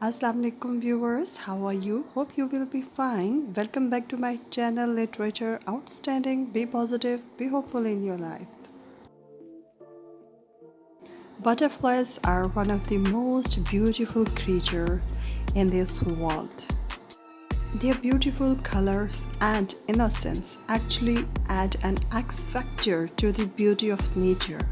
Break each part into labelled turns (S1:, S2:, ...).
S1: Assalamu alaikum viewers, how are you? Hope you will be fine. Welcome back to my channel Literature Outstanding. Be positive, be hopeful in your lives. Butterflies are one of the most beautiful creatures in this world. Their beautiful colors and innocence actually add an X factor to the beauty of nature.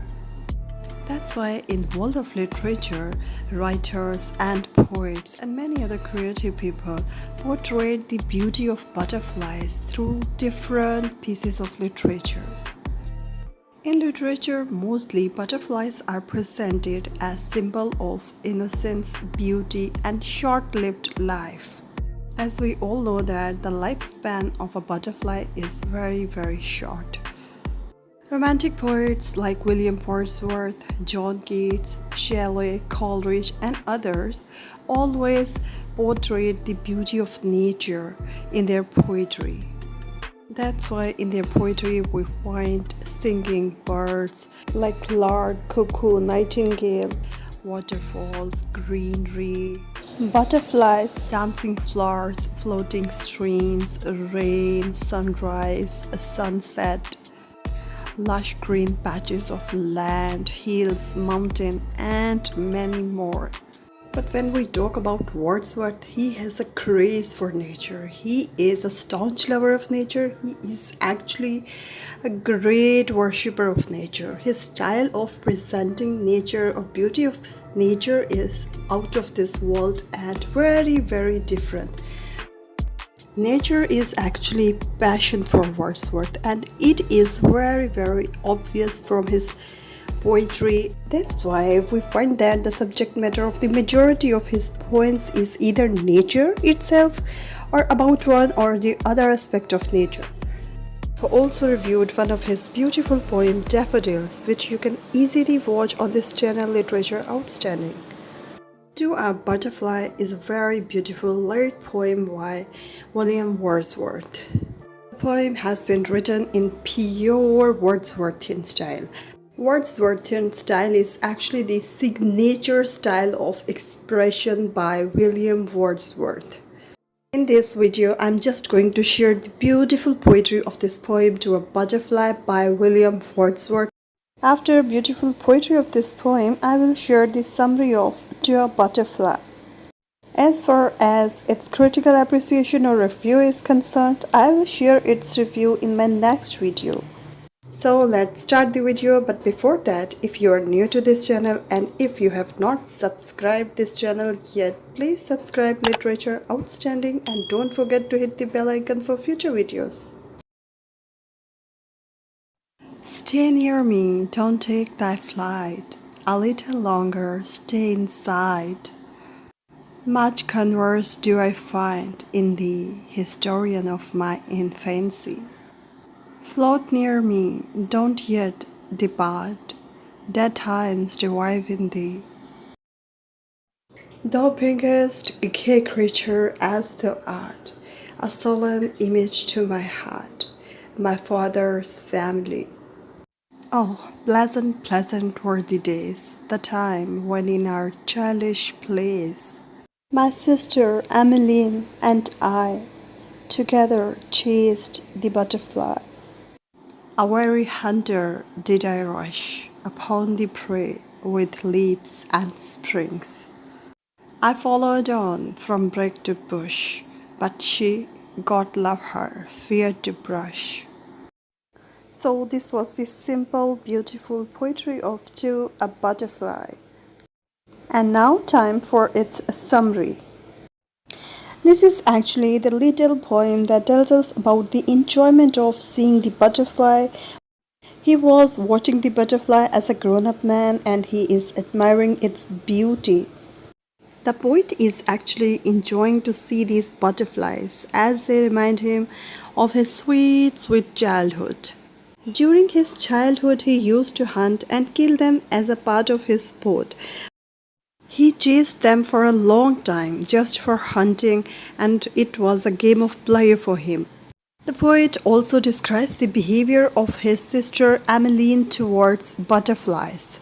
S1: That's why in the world of literature, writers and poets and many other creative people portrayed the beauty of butterflies through different pieces of literature. In literature, mostly butterflies are presented as symbol of innocence, beauty and short-lived life. As we all know that the lifespan of a butterfly is very short. Romantic poets like William Wordsworth, John Keats, Shelley, Coleridge and others always portrayed the beauty of nature in their poetry. That's why in their poetry we find singing birds like lark, cuckoo, nightingale, waterfalls, greenery, butterflies, dancing flowers, floating streams, rain, sunrise, a sunset, lush green patches of land, hills, mountain and many more. But when we talk about Wordsworth, he has a craze for nature. He is a staunch lover of nature. He is actually a great worshipper of nature. His style of presenting nature or beauty of nature is out of this world and very different. Nature is actually passion for Wordsworth and it is very obvious from his poetry. That's why we find that the subject matter of the majority of his poems is either nature itself or about one or the other aspect of nature. I've also reviewed one of his beautiful poem Daffodils, which you can easily watch on this channel Literature Outstanding. To a Butterfly is a very beautiful lyric poem by William Wordsworth. The poem has been written in pure Wordsworthian style. Wordsworthian style is actually the signature style of expression by William Wordsworth. In this video, I'm just going to share the beautiful poetry of this poem To a Butterfly by William Wordsworth. After beautiful poetry of this poem, I will share the summary of To a Butterfly. As far as its critical appreciation or review is concerned, I will share its review in my next video. So let's start the video, but before that, if you are new to this channel and if you have not subscribed this channel yet, please subscribe Literature Outstanding and don't forget to hit the bell icon for future videos. Stay near me, don't take thy flight, a little longer stay inside. Much converse do I find in thee, historian of my infancy. Float near me, don't yet depart, dead times revive in thee. Thou bringest a gay creature as thou art, a solemn image to my heart, my father's family. Oh, pleasant were the days, the time when in our childish place, my sister Emmeline and I together chased the butterfly. A weary hunter did I rush upon the prey with leaps and springs. I followed on from brake to bush, but she, God love her, feared to brush. So this was the simple, beautiful poetry of To a Butterfly. And now time for its summary. This is actually the little poem that tells us about the enjoyment of seeing the butterfly. He was watching the butterfly as a grown-up man and he is admiring its beauty. The poet is actually enjoying to see these butterflies as they remind him of his sweet childhood. During his childhood, he used to hunt and kill them as a part of his sport. He chased them for a long time just for hunting and it was a game of play for him. The poet also describes the behavior of his sister Emmeline towards butterflies.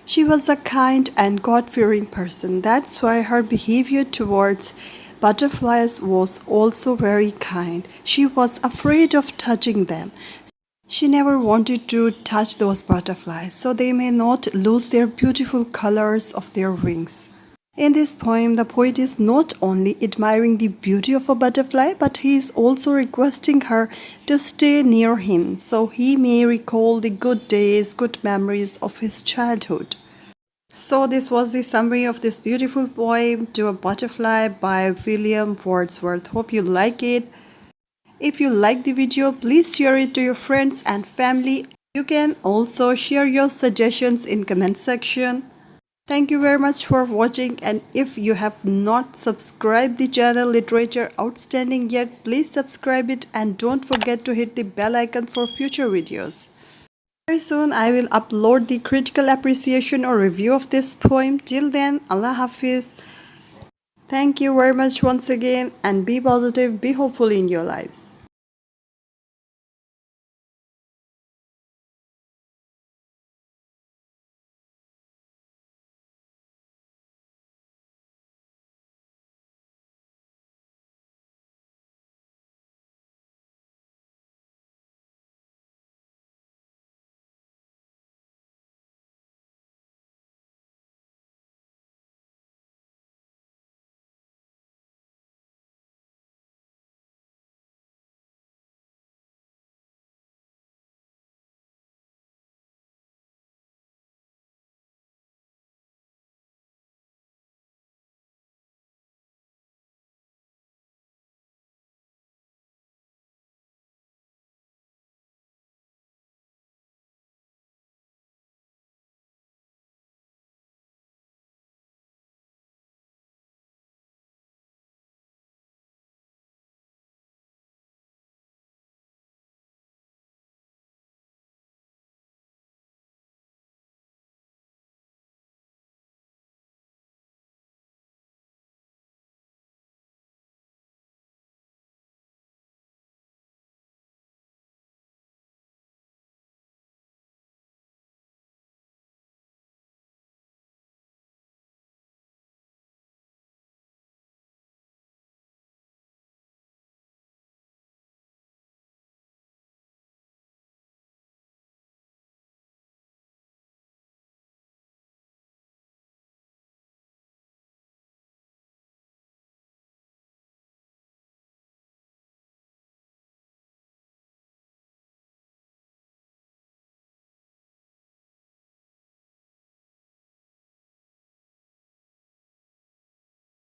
S1: She was a kind and God fearing person. That's why her behavior towards butterflies was also very kind. She was afraid of touching them. She never wanted to touch those butterflies so they may not lose their beautiful colors of their wings. In this poem, the poet is not only admiring the beauty of a butterfly, but he is also requesting her to stay near him so he may recall the good days, good memories of his childhood. So, this was the summary of this beautiful poem, To a Butterfly by William Wordsworth. Hope you like it. If you like the video, please share it to your friends and family. You can also share your suggestions in comment section. Thank you very much for watching, and if you have not subscribed the channel Literature Outstanding yet, please subscribe it and don't forget to hit the bell icon for future videos. Very soon I will upload the critical appreciation or review of this poem. Till then, Allah Hafiz. Thank you very much once again, and be positive, be hopeful in your lives.